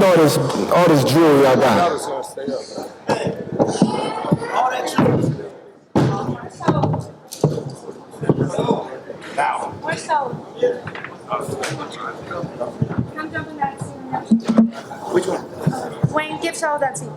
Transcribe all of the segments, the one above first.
at all this jewelry I got. All that jewelry. Where's Saul? Come jump in that scene. Which one? Wayne, give Saul that scene.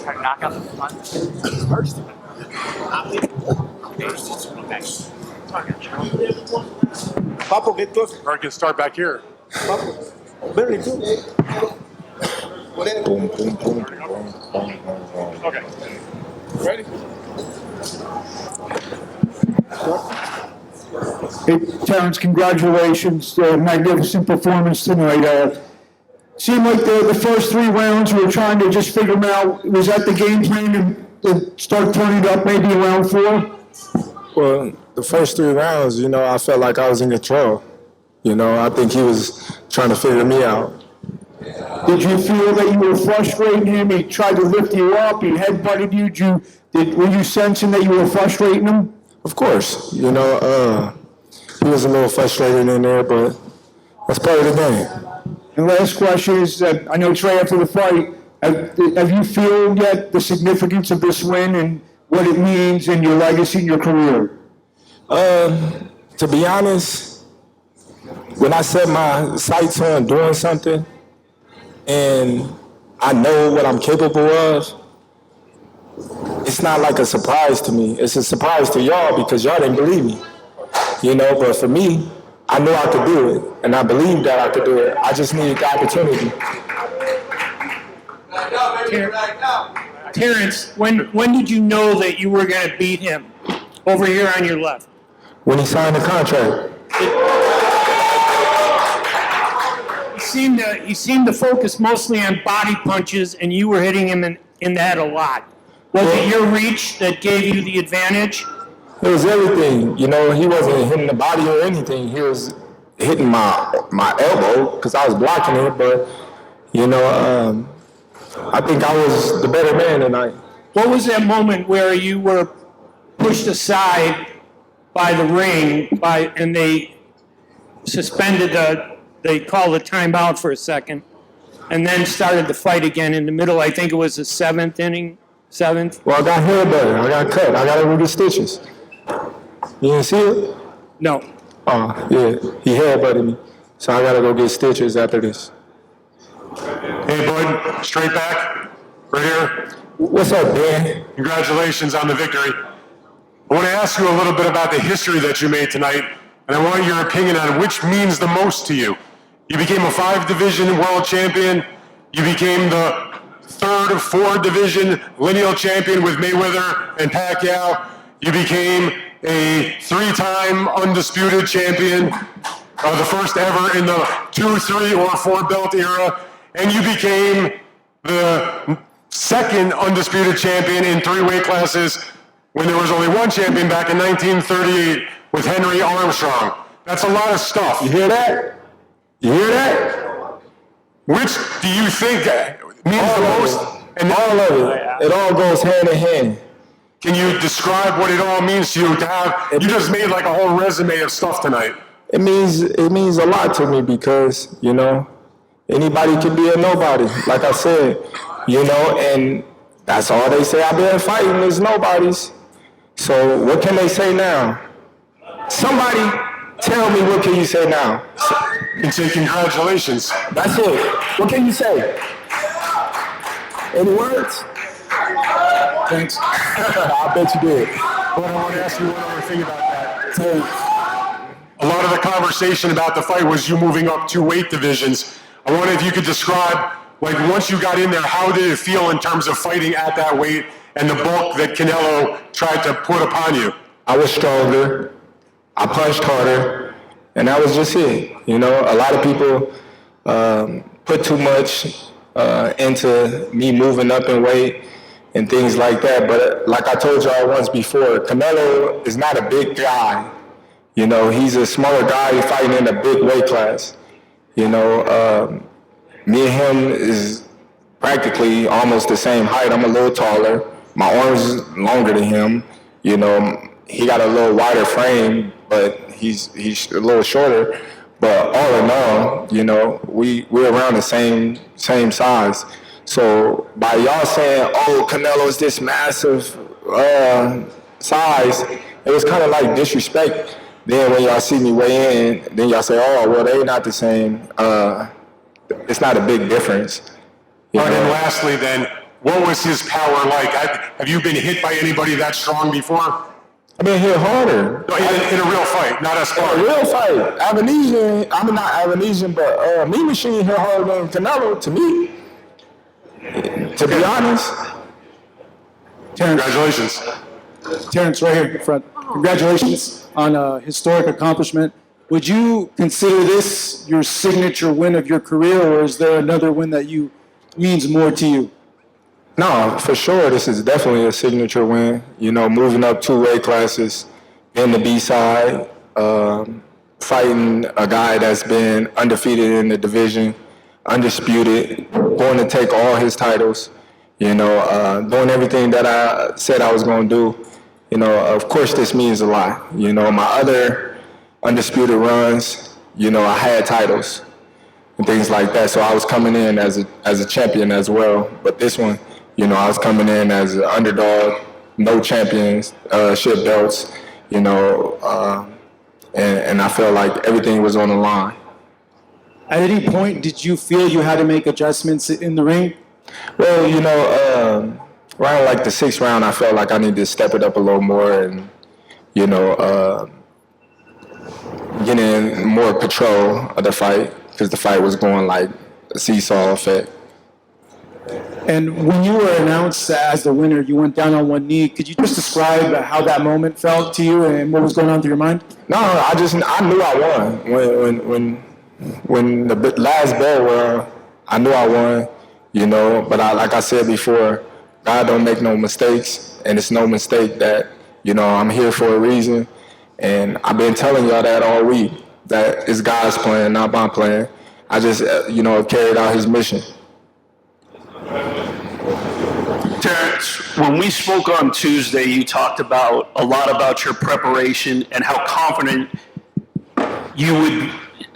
Try to knock out the front. First. Papo, get close. Or I can start back here. Papo. Barely too. Whatever. Boom, boom, boom, boom, boom, boom. Okay. Ready? Hey, Terence, congratulations. Magnificent performance tonight. Seemed like the first 3 rounds we were trying to just figure them out. Was that the game plan to start turning it up maybe in round 4? Well, the first 3 rounds, I felt like I was in control. I think he was trying to figure me out. Did you feel that you were frustrating him? He tried to lift you up. He headbutted you. Were you sensing that you were frustrating him? Of course, he was a little frustrated in there, but that's part of the game. And last question is, I know it's right after the fight. Have you feel yet the significance of this win and what it means in your legacy and your career? To be honest, when I set my sights on doing something and I know what I'm capable of, it's not like a surprise to me. It's a surprise to y'all because y'all didn't believe me. But for me, I knew I could do it, and I believed that I could do it. I just needed the opportunity. Terence, when did you know that you were going to beat him? Over here on your left. When he signed the contract. He seemed to focus mostly on body punches, and you were hitting him in the head a lot. Was it your reach that gave you the advantage? It was everything. He wasn't hitting the body or anything. He was hitting my elbow because I was blocking it. But, I think I was the better man tonight. What was that moment where you were pushed aside by the ring and they suspended they called a timeout for a second and then started the fight again in the middle? I think it was the 7th inning. 7th? Well, I got headbutted. I got cut. I got to go get stitches. You didn't see it? No. Oh, yeah. He headbutted me. So I got to go get stitches after this. Hey, bud, straight back, right here. What's up, Dan? Congratulations on the victory. I want to ask you a little bit about the history that you made tonight, and I want your opinion on which means the most to you. You became a 5-division world champion. You became the 3rd or 4th division lineal champion with Mayweather and Pacquiao. You became a 3-time undisputed champion, the first ever in the 2, 3, or 4 belt era. And you became the 2nd undisputed champion in 3 weight classes when there was only 1 champion back in 1938 with Henry Armstrong. That's a lot of stuff. You hear that? You hear that? Which do you think means All the of most? it. All of it. It all goes hand in hand. Can you describe what it all means to you to have? You just made like a whole resume of stuff tonight. It means a lot to me because, anybody can be a nobody, like I said, and that's all they say I've been fighting is nobodies. So what can they say now? Somebody tell me, what can you say now? You can say congratulations. That's it. What can you say? Any words? Thanks. I bet you did. But I want to ask you one other thing about that. So, a lot of the conversation about the fight was you moving up 2 weight divisions. I wonder if you could describe, once you got in there, how did it feel in terms of fighting at that weight and the bulk that Canelo tried to put upon you? I was stronger. I punched harder. And that was just it. A lot of people put too much into me moving up in weight and things like that. But like I told y'all once before, Canelo is not a big guy. He's a smaller guy fighting in a big weight class. Me and him is practically almost the same height. I'm a little taller. My arms is longer than him. he got a little wider frame, but he's a little shorter. But all in all, you know, we're around the same size. So by y'all saying, "Oh, Canelo's this massive size," it was kind of like disrespect. Then when y'all see me weigh in, then y'all say, "Oh, well, they not the same." It's not a big difference. All right, and lastly then, what was his power like? Have you been hit by anybody that strong before? I've been hit harder. No, in a real fight, not a A sparring. real fight. I'm not Avenesian, but Mean Machine hit harder than Canelo to me. To be honest. Terence, Congratulations. Terence, right here in front. Congratulations on a historic accomplishment. Would you consider this your signature win of your career, or is there another win that means more to you? No, for sure, this is definitely a signature win. You know, moving up 2 weight classes in the B side, fighting a guy that's been undefeated in the division, undisputed, going to take all his titles. You know, doing everything that I said I was going to do. You know, of course, this means a lot. You know, my other undisputed runs, you know, I had titles and things like that. So I was coming in as a champion as well. But this one, you know, I was coming in as an underdog, no championship belts, you know, and I felt like everything was on the line. At any point, did you feel you had to make adjustments in the ring? Well, you know, around like the 6th round, I felt like I needed to step it up a little more and, you know, get in more control of the fight because the fight was going like a seesaw effect. And when you were announced as the winner, you went down on one knee. Could you just describe how that moment felt to you and what was going on through your mind? No, I knew I won. When the last bell rang, I knew I won, you know, but like I said before, God don't make no mistakes, and it's no mistake that, you know, I'm here for a reason, and I've been telling y'all that all week, that it's God's plan, not my plan. I just, you know, carried out his mission. Terence, when we spoke on Tuesday, you talked about a lot about your preparation and how confident you would,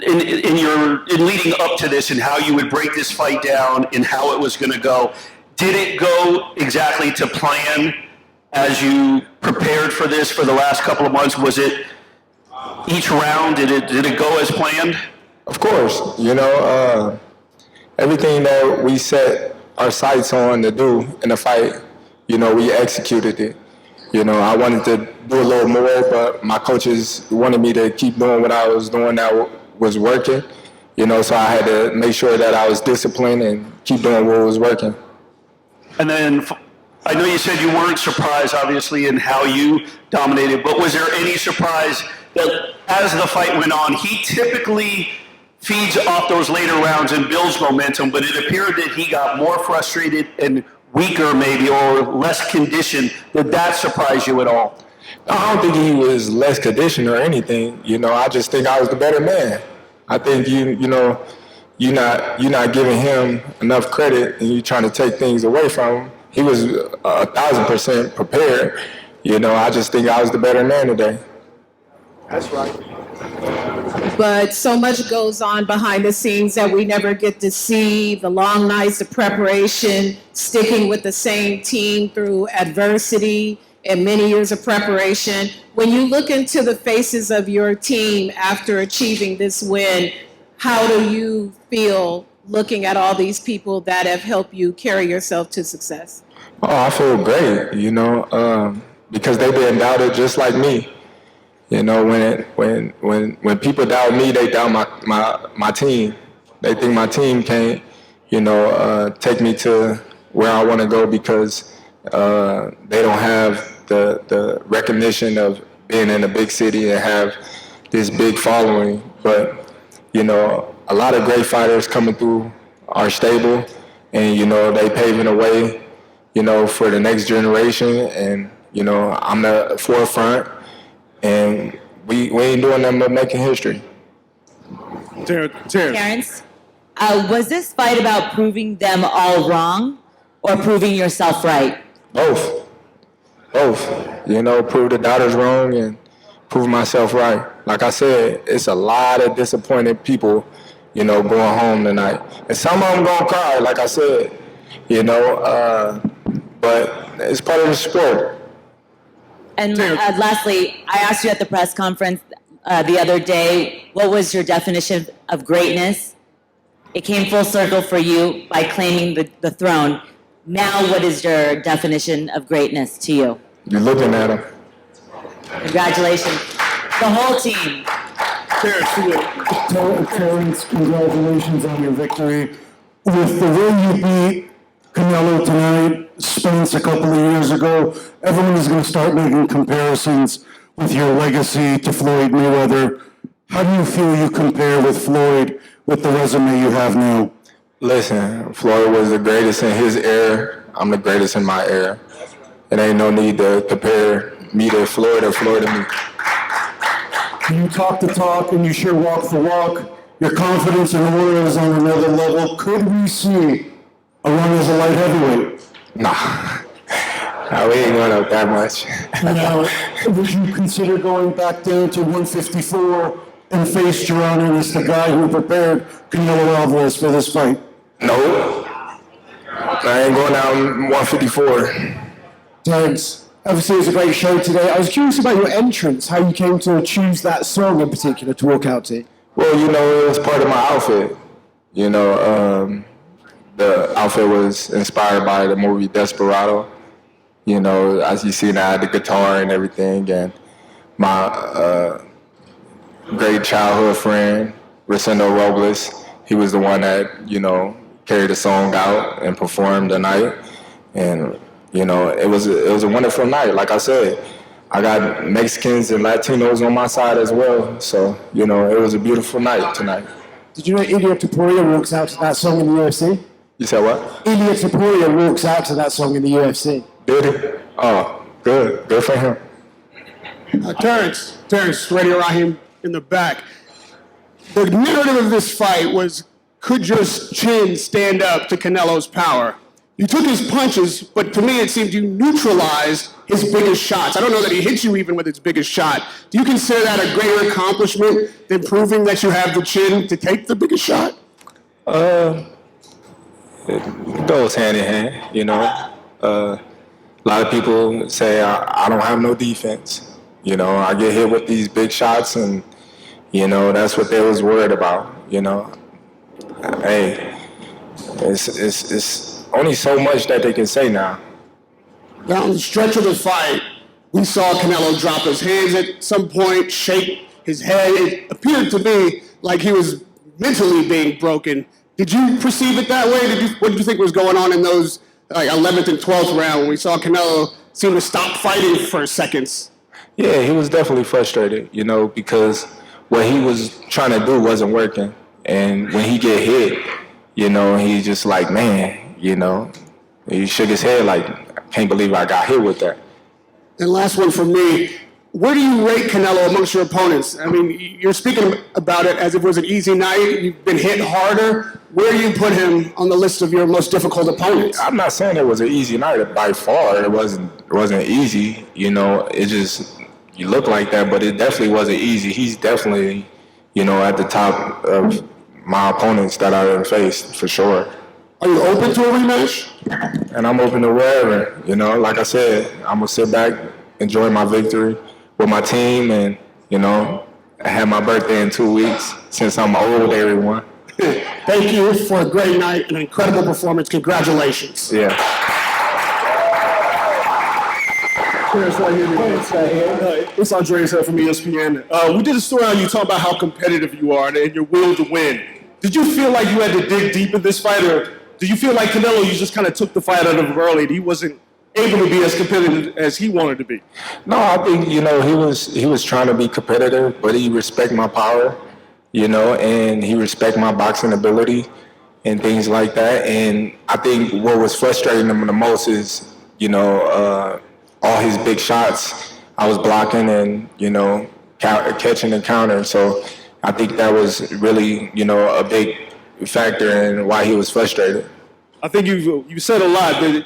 in leading up to this, and how you would break this fight down and how it was going to go. Did it go exactly to plan as you prepared for this for the last couple of months? Was it each round? Did it go as planned? Of course, you know, everything that we set our sights on to do in the fight, you know, we executed it. You know, I wanted to do a little more, but my coaches wanted me to keep doing what I was doing that was working. You know, so I had to make sure that I was disciplined and keep doing what was working. And then I know you said you weren't surprised, obviously, in how you dominated, but was there any surprise that as the fight went on, he typically feeds off those later rounds and builds momentum, but it appeared that he got more frustrated and weaker maybe, or less conditioned? Did that surprise you at all? I don't think he was less conditioned or anything. You know, I just think I was the better man. I think you're not giving him enough credit, and you're trying to take things away from him. He was 1,000% prepared. You know, I just think I was the better man today. That's right. But so much goes on behind the scenes that we never get to see. The long nights of preparation, sticking with the same team through adversity, and many years of preparation. When you look into the faces of your team after achieving this win, how do you feel looking at all these people that have helped you carry yourself to success? Oh, I feel great, you know, because they've been doubted just like me. You know, when people doubt me, they doubt my team. They think my team can't, you know, take me to where I want to go because they don't have the recognition of being in a big city and have this big following. But, you know, a lot of great fighters coming through our stable, and, you know, they paving the way, you know, for the next generation. And, you know, I'm the forefront, and we ain't doing nothing but making history. Terence, was this fight about proving them all wrong or proving yourself right? Both. Both, prove the doubters wrong and prove myself right. Like I said, it's a lot of disappointed people, going home tonight. And some of them gonna cry, like I said, but it's part of the sport. And lastly, I asked you at the press conference the other day, what was your definition of greatness? It came full circle for you by claiming the throne. Now, what is your definition of greatness to you? You're looking at him. Congratulations. The whole team. Terence, congratulations on your victory. With the way you beat Canelo tonight, Spence a couple of years ago, everyone is going to start making comparisons with your legacy to Floyd Mayweather. How do you feel you compare with Floyd with the resume you have now? Listen, Floyd was the greatest in his era. I'm the greatest in my era. It ain't no need to compare me to Floyd or Floyd to me. You talk the talk and you sure walk the walk. Your confidence and aura is on another level. Could we see a run as a light heavyweight? Nah, we ain't going up that much. Now, would you consider going back down to 154 and face Geronimo, the guy who prepared Canelo Alvarez for this fight? No, I ain't going down 154. Terence, obviously it was a great show today. I was curious about your entrance, how you came to choose that song in particular to walk out to. Well, it was part of my outfit. The outfit was inspired by the movie Desperado. As you see now, I had the guitar and everything, and my great childhood friend, Rosendo Robles, he was the one that, carried the song out and performed the night. And, it was a wonderful night. Like I said, I got Mexicans and Latinos on my side as well. So, it was a beautiful night tonight. Did you know Ilya Topuria walks out to that song in the UFC? You said what? Ilya Topuria walks out to that song in the UFC. Did he? Oh, good. Good for him. Terence, Radio Rahim in the back. The narrative of this fight was, could your chin stand up to Canelo's power? You took his punches, but to me it seemed you neutralized his biggest shots. I don't know that he hit you even with his biggest shot. Do you consider that a greater accomplishment than proving that you have the chin to take the biggest shot? It goes hand in hand, a lot of people say I don't have no defense. I get hit with these big shots, and that's what they was worried about. Hey, it's only so much that they can say now. Down the stretch of the fight, we saw Canelo drop his hands at some point, shake his head. It appeared to me like he was mentally being broken. Did you perceive it that way? What did you think was going on in those 11th and 12th round when we saw Canelo seem to stop fighting for seconds? Yeah, he was definitely frustrated, because what he was trying to do wasn't working. And when he get hit, he's just like, man, he shook his head like, I can't believe I got hit with that. And last one from me. Where do you rate Canelo amongst your opponents? I mean, you're speaking about it as if it was an easy night. You've been hit harder. Where do you put him on the list of your most difficult opponents? I'm not saying it was an easy night. By far, it wasn't easy. It just, you look like that, but it definitely wasn't easy. He's definitely, at the top of my opponents that I've faced, for sure. Are you open to a rematch? And I'm open to wherever. Like I said, I'm going to sit back, enjoy my victory with my team, and, I had my birthday in 2 weeks since I'm old, everyone. Thank you for a great night, an incredible performance. Congratulations. Yeah. It's Andreas here from ESPN. We did a story on you talking about how competitive you are and your will to win. Did you feel like you had to dig deep in this fight, or did you feel like Canelo, you just kind of took the fight out of him early and he wasn't able to be as competitive as he wanted to be? No, I think, he was trying to be competitive, but he respect my power, and he respect my boxing ability and things like that. And I think what was frustrating him the most is, all his big shots, I was blocking and, catching and countering. So I think that was really, a big factor in why he was frustrated. I think you said a lot, but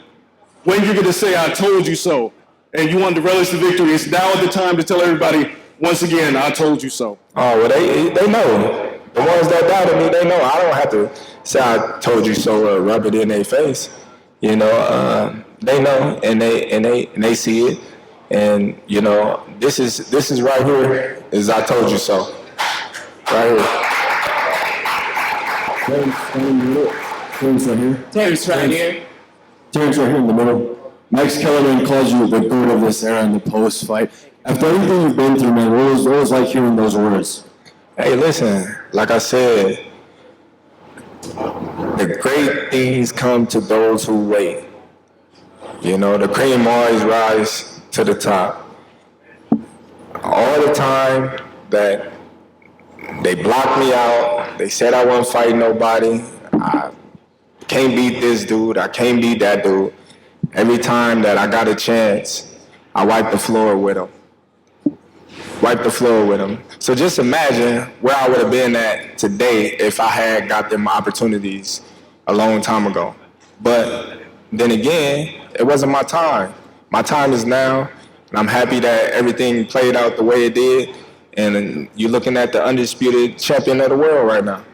when you're going to say, I told you so, and you wanted to relish the victory. It's now the time to tell everybody, once again, I told you so. Oh, well, they know. The ones that doubted me, they know. I don't have to say I told you so or rub it in their face. You know, they know, and they see it. And, you know, this is right here is I told you so. Right here. Terence right here. Terence right here. Terence right here in the middle. Max Kellerman calls you the GOAT of this era in the post-fight. After everything you've been through, man, what was like hearing those words? Hey, listen, like I said, the great things come to those who wait. You know, the cream always rise to the top. All the time that they blocked me out, they said I wasn't fighting nobody, I can't beat this dude, I can't beat that dude. Every time that I got a chance, I wiped the floor with him. So just imagine where I would have been at today if I had got them opportunities a long time ago. But then again, it wasn't my time. My time is now, and I'm happy that everything played out the way it did. And you're looking at the undisputed champion of the world right now.